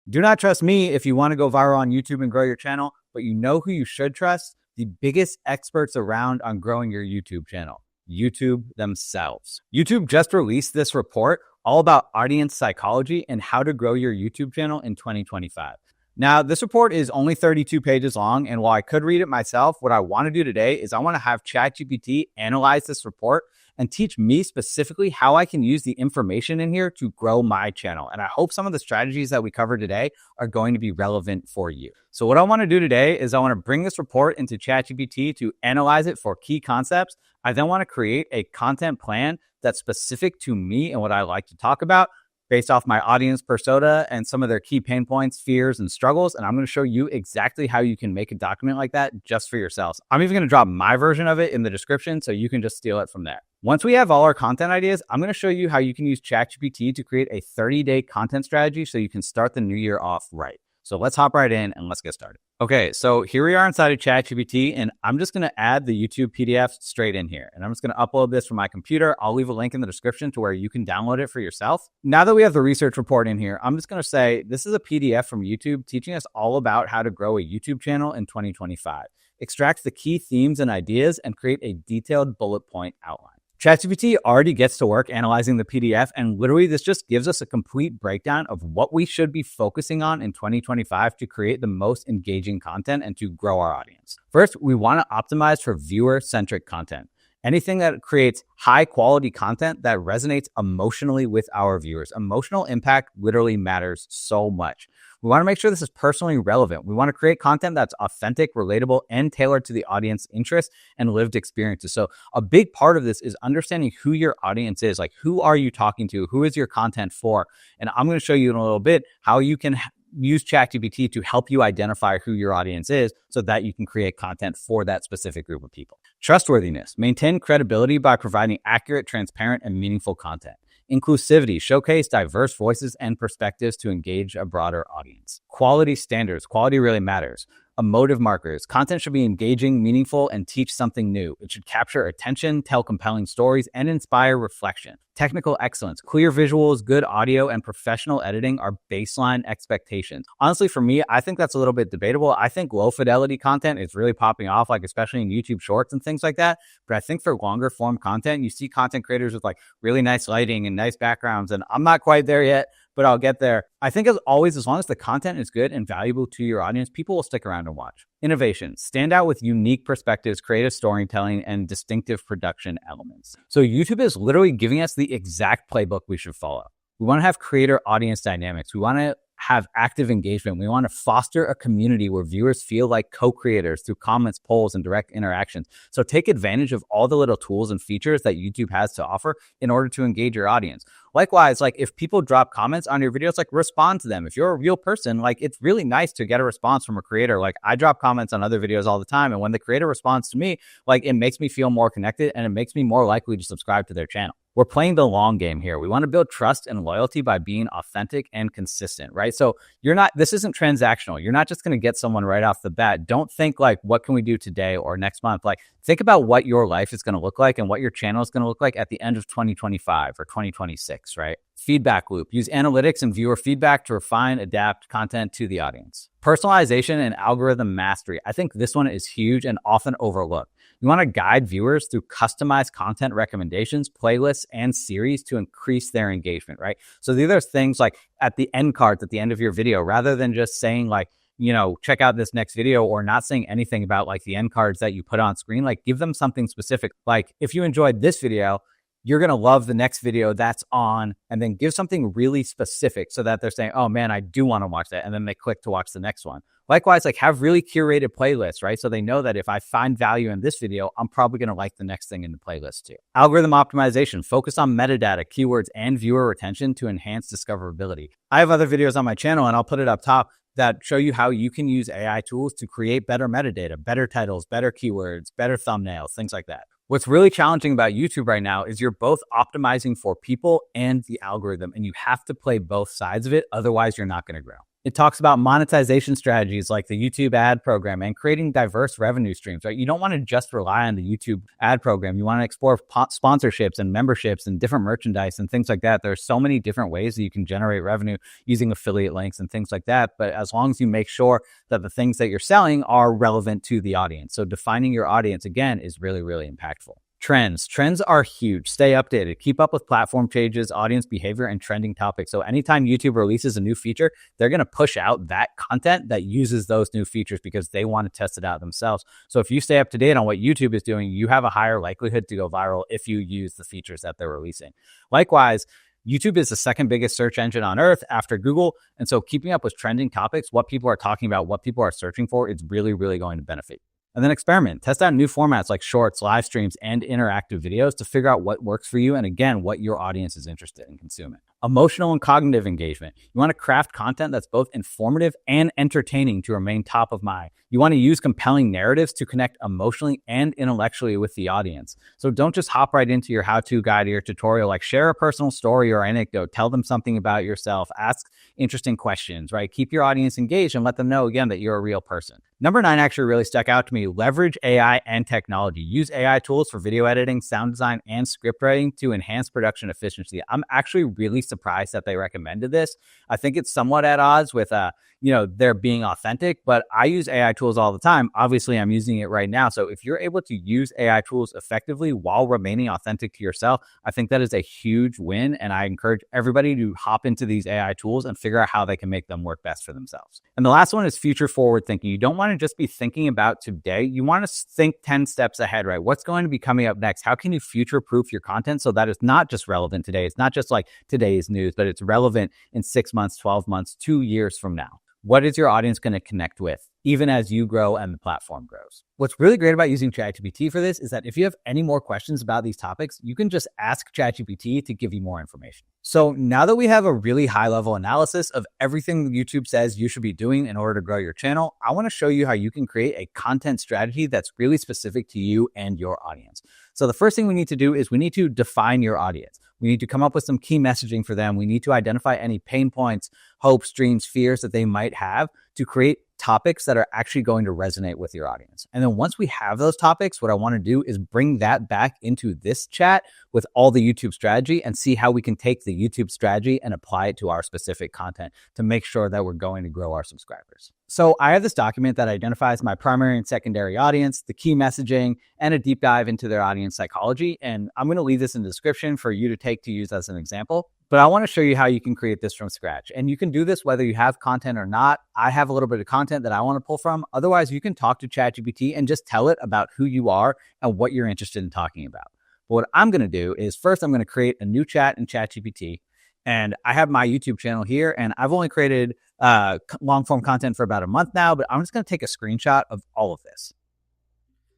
Do not trust me if you want to go viral on YouTube and grow your channel, but you know who you should trust? The biggest experts around on growing your YouTube channel, YouTube themselves. YouTube just released this report all about audience psychology and how to grow your YouTube channel in 2025. Now, this report is only 32 pages long, and while I could read it myself, what I want to do today is I want to have ChatGPT analyze this report and teach me specifically how I can use the information in here to grow my channel. And I hope some of the strategies that we cover today are going to be relevant for you. So what I want to do today is I want to bring this report into ChatGPT to analyze it for key concepts. I then want to create a content plan that's specific to me and what I like to talk about, based off my audience persona and some of their key pain points, fears, and struggles. And I'm going to show you exactly how you can make a document like that just for yourselves. I'm even going to drop my version of it in the description so you can just steal it from there. Once we have all our content ideas, I'm going to show you how you can use ChatGPT to create a 30-day content strategy so you can start the new year off right. So let's hop right in and let's get started. Okay, so here we are inside of ChatGPT, and I'm just going to add the YouTube PDF straight in here. And I'm just going to upload this from my computer. I'll leave a link in the description to where you can download it for yourself. Now that we have the research report in here, I'm just going to say this is a PDF from YouTube teaching us all about how to grow a YouTube channel in 2025. Extract the key themes and ideas and create a detailed bullet point outline. ChatGPT already gets to work analyzing the PDF, and literally this just gives us a complete breakdown of what we should be focusing on in 2025 to create the most engaging content and to grow our audience. First, we want to optimize for viewer-centric content. Anything that creates high quality content that resonates emotionally with our viewers. Emotional impact literally matters so much. We want to make sure this is personally relevant. We want to create content that's authentic, relatable, and tailored to the audience interests and lived experiences. So a big part of this is understanding who your audience is. Like, who are you talking to? Who is your content for? And I'm going to show you in a little bit how you can use ChatGPT to help you identify who your audience is so that you can create content for that specific group of people. Trustworthiness. Maintain credibility by providing accurate, transparent, and meaningful content. Inclusivity. Showcase diverse voices and perspectives to engage a broader audience. Quality standards. Quality really matters. Emotive markers. Content should be engaging, meaningful, and teach something new. It should capture attention, tell compelling stories, and inspire reflection. Technical excellence. Clear visuals, good audio, and professional editing are baseline expectations. Honestly, for me, I think that's a little bit debatable. I think low fidelity content is really popping off, like especially in YouTube Shorts and things like that. But I think for longer form content, you see content creators with like really nice lighting and nice backgrounds, and I'm not quite there yet, but I'll get there. I think as always, as long as the content is good and valuable to your audience, people will stick around and watch. Innovation. Stand out with unique perspectives, creative storytelling, and distinctive production elements. So YouTube is literally giving us the exact playbook we should follow. We want to have creator audience dynamics. We want to have active engagement. We want to foster a community where viewers feel like co-creators through comments, polls, and direct interactions. So take advantage of all the little tools and features that YouTube has to offer in order to engage your audience. Likewise, like if people drop comments on your videos, like respond to them. If you're a real person, like it's really nice to get a response from a creator. Like I drop comments on other videos all the time, and when the creator responds to me, like it makes me feel more connected and it makes me more likely to subscribe to their channel. We're playing the long game here. We want to build trust and loyalty by being authentic and consistent, right? So this isn't transactional. You're not just going to get someone right off the bat. Don't think like, what can we do today or next month? Like think about what your life is going to look like and what your channel is going to look like at the end of 2025 or 2026, right? Feedback loop. Use analytics and viewer feedback to refine, adapt content to the audience. Personalization and algorithm mastery. I think this one is huge and often overlooked. You want to guide viewers through customized content recommendations, playlists, and series to increase their engagement, right? So these are things like at the end cards at the end of your video, rather than just saying like, check out this next video, or not saying anything about like the end cards that you put on screen. Like give them something specific. Like if you enjoyed this video, you're going to love the next video that's on, and then give something really specific so that they're saying, oh man, I do want to watch that. And then they click to watch the next one. Likewise, like have really curated playlists, right? So they know that if I find value in this video, I'm probably going to like the next thing in the playlist too. Algorithm optimization. Focus on metadata, keywords, and viewer retention to enhance discoverability. I have other videos on my channel, and I'll put it up top, that show you how you can use AI tools to create better metadata, better titles, better keywords, better thumbnails, things like that. What's really challenging about YouTube right now is you're both optimizing for people and the algorithm, and you have to play both sides of it. Otherwise, you're not going to grow. It talks about monetization strategies like the YouTube ad program and creating diverse revenue streams, right? You don't want to just rely on the YouTube ad program. You want to explore sponsorships and memberships and different merchandise and things like that. There's so many different ways that you can generate revenue using affiliate links and things like that. But as long as you make sure that the things that you're selling are relevant to the audience. So defining your audience, again, is really, really impactful. Trends are huge. Stay updated. Keep up with platform changes, audience behavior, and trending topics. So anytime YouTube releases a new feature, they're going to push out that content that uses those new features because they want to test it out themselves. So if you stay up to date on what YouTube is doing, you have a higher likelihood to go viral if you use the features that they're releasing. Likewise, YouTube is the second biggest search engine on earth after Google. And so keeping up with trending topics, what people are talking about, what people are searching for, is really, really going to benefit. And then experiment. Test out new formats like shorts, live streams, and interactive videos to figure out what works for you and, again, what your audience is interested in consuming. Emotional and cognitive engagement. You want to craft content that's both informative and entertaining to remain top of mind. You want to use compelling narratives to connect emotionally and intellectually with the audience. So don't just hop right into your how-to guide or your tutorial. Like, share a personal story or anecdote. Tell them something about yourself. Ask interesting questions, right? Keep your audience engaged and let them know, again, that you're a real person. Number 9 actually really stuck out to me. Leverage AI and technology. Use AI tools for video editing, sound design, and script writing to enhance production efficiency. I'm actually really surprised that they recommended this. I think it's somewhat at odds with they're being authentic, but I use AI tools all the time. Obviously, I'm using it right now. So if you're able to use AI tools effectively while remaining authentic to yourself, I think that is a huge win. And I encourage everybody to hop into these AI tools and figure out how they can make them work best for themselves. And the last one is future forward thinking. You don't want to just be thinking about today. You want to think 10 steps ahead, right? What's going to be coming up next? How can you future proof your content so that it's not just relevant today? It's not just like today's news, but it's relevant in 6 months, 12 months, 2 years from now. What is your audience going to connect with, even as you grow and the platform grows? What's really great about using ChatGPT for this is that if you have any more questions about these topics, you can just ask ChatGPT to give you more information. So now that we have a really high-level analysis of everything YouTube says you should be doing in order to grow your channel, I want to show you how you can create a content strategy that's really specific to you and your audience. So the first thing we need to do is we need to define your audience. We need to come up with some key messaging for them. We need to identify any pain points, hopes, dreams, fears that they might have to create topics that are actually going to resonate with your audience. And then once we have those topics, what I want to do is bring that back into this chat with all the YouTube strategy and see how we can take the YouTube strategy and apply it to our specific content to make sure that we're going to grow our subscribers. So I have this document that identifies my primary and secondary audience, the key messaging, and a deep dive into their audience psychology. And I'm going to leave this in the description for you to take to use as an example. But I want to show you how you can create this from scratch. And you can do this whether you have content or not. I have a little bit of content that I want to pull from. Otherwise, you can talk to ChatGPT and just tell it about who you are and what you're interested in talking about. But what I'm going to do is first, I'm going to create a new chat in ChatGPT. And I have my YouTube channel here, and I've only created long form content for about a month now, but I'm just going to take a screenshot of all of this.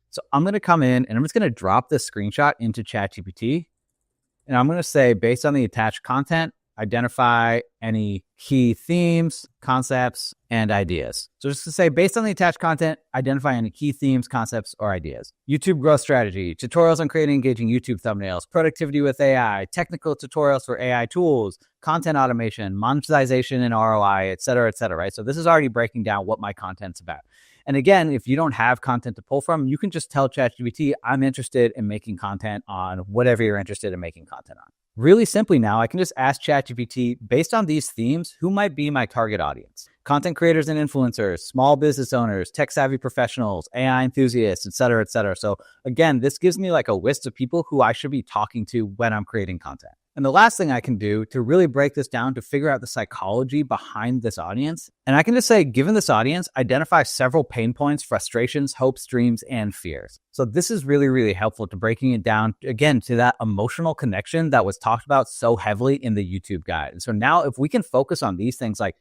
So I'm going to come in and I'm just going to drop this screenshot into ChatGPT. And I'm going to say, based on the attached content, identify any key themes, concepts, and ideas. So just to say, based on the attached content, identify any key themes, concepts, or ideas. YouTube growth strategy, tutorials on creating engaging YouTube thumbnails, productivity with AI, technical tutorials for AI tools, content automation, monetization and ROI, et cetera, right? So this is already breaking down what my content's about. And again, if you don't have content to pull from, you can just tell ChatGPT, I'm interested in making content on whatever you're interested in making content on. Really simply now, I can just ask ChatGPT, based on these themes, who might be my target audience? Content creators and influencers, small business owners, tech-savvy professionals, AI enthusiasts, et cetera, et cetera. So again, this gives me like a list of people who I should be talking to when I'm creating content. And the last thing I can do to really break this down to figure out the psychology behind this audience, and I can just say, given this audience, identify several pain points, frustrations, hopes, dreams, and fears. So this is really, really helpful to breaking it down, again, to that emotional connection that was talked about so heavily in the YouTube guide. And so now if we can focus on these things like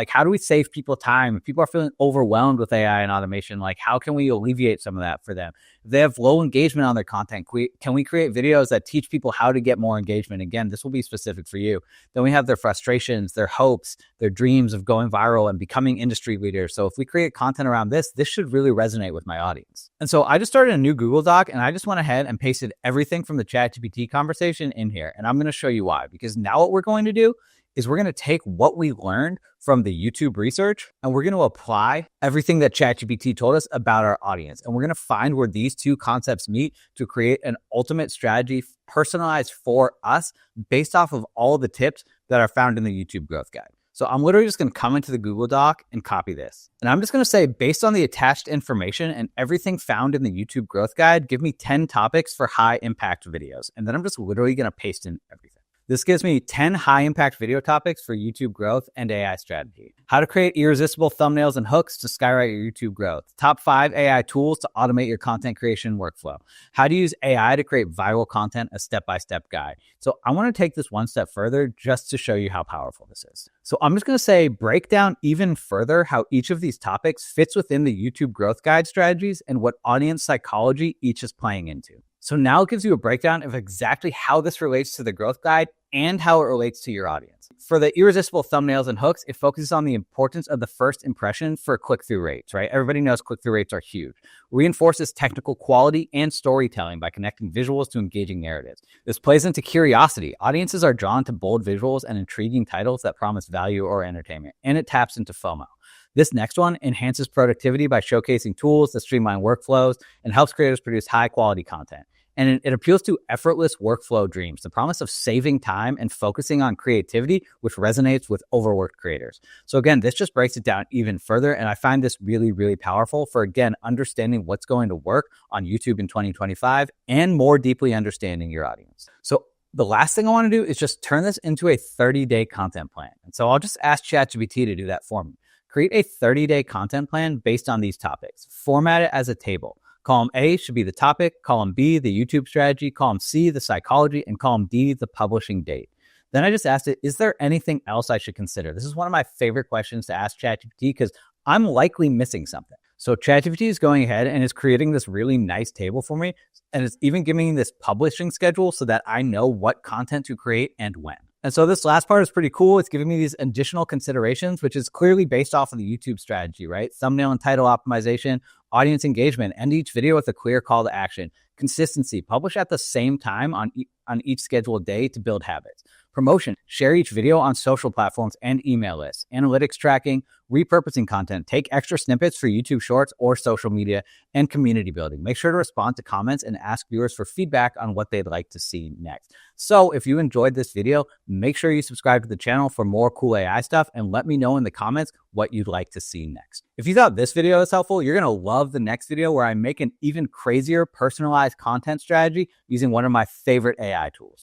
how do we save people time? If people are feeling overwhelmed with AI and automation, like how can we alleviate some of that for them? If they have low engagement on their content, can we create videos that teach people how to get more engagement? Again, this will be specific for you. Then we have their frustrations, their hopes, their dreams of going viral and becoming industry leaders. So if we create content around this should really resonate with my audience. And so I just started a new Google Doc and I just went ahead and pasted everything from the ChatGPT conversation in here. And I'm going to show you why, because now what we're going to do is we're going to take what we learned from the YouTube research and we're going to apply everything that ChatGPT told us about our audience. And we're going to find where these two concepts meet to create an ultimate strategy personalized for us based off of all the tips that are found in the YouTube growth guide. So I'm literally just going to come into the Google Doc and copy this. And I'm just going to say, based on the attached information and everything found in the YouTube growth guide, give me 10 topics for high impact videos. And then I'm just literally going to paste in everything. This gives me 10 high impact video topics for YouTube growth and AI strategy. How to create irresistible thumbnails and hooks to skyrocket your YouTube growth. Top 5 AI tools to automate your content creation workflow. How to use AI to create viral content, a step-by-step guide. So I want to take this one step further just to show you how powerful this is. So I'm just going to say, break down even further how each of these topics fits within the YouTube growth guide strategies and what audience psychology each is playing into. So now it gives you a breakdown of exactly how this relates to the growth guide and how it relates to your audience. For the irresistible thumbnails and hooks, it focuses on the importance of the first impression for click-through rates, right? Everybody knows click-through rates are huge. Reinforces technical quality and storytelling by connecting visuals to engaging narratives. This plays into curiosity. Audiences are drawn to bold visuals and intriguing titles that promise value or entertainment, and it taps into FOMO. This next one enhances productivity by showcasing tools that streamline workflows and helps creators produce high-quality content. And it appeals to effortless workflow dreams, the promise of saving time and focusing on creativity, which resonates with overworked creators. So again, this just breaks it down even further. And I find this really, really powerful for, again, understanding what's going to work on YouTube in 2025 and more deeply understanding your audience. So the last thing I want to do is just turn this into a 30-day content plan. And so I'll just ask ChatGPT to do that for me. Create a 30-day content plan based on these topics. Format it as a table. Column A should be the topic, column B, the YouTube strategy, column C, the psychology, and column D, the publishing date. Then I just asked it, is there anything else I should consider? This is one of my favorite questions to ask ChatGPT because I'm likely missing something. So ChatGPT is going ahead and is creating this really nice table for me. And it's even giving me this publishing schedule so that I know what content to create and when. And so this last part is pretty cool. It's giving me these additional considerations, which is clearly based off of the YouTube strategy, right? Thumbnail and title optimization, audience engagement, end each video with a clear call to action. Consistency, publish at the same time on each scheduled day to build habits. Promotion, share each video on social platforms and email lists. Analytics tracking, repurposing content, take extra snippets for YouTube Shorts or social media, and community building. Make sure to respond to comments and ask viewers for feedback on what they'd like to see next. So if you enjoyed this video, make sure you subscribe to the channel for more cool AI stuff and let me know in the comments what you'd like to see next. If you thought this video was helpful, you're going to love the next video where I make an even crazier personalized content strategy using one of my favorite AI tools.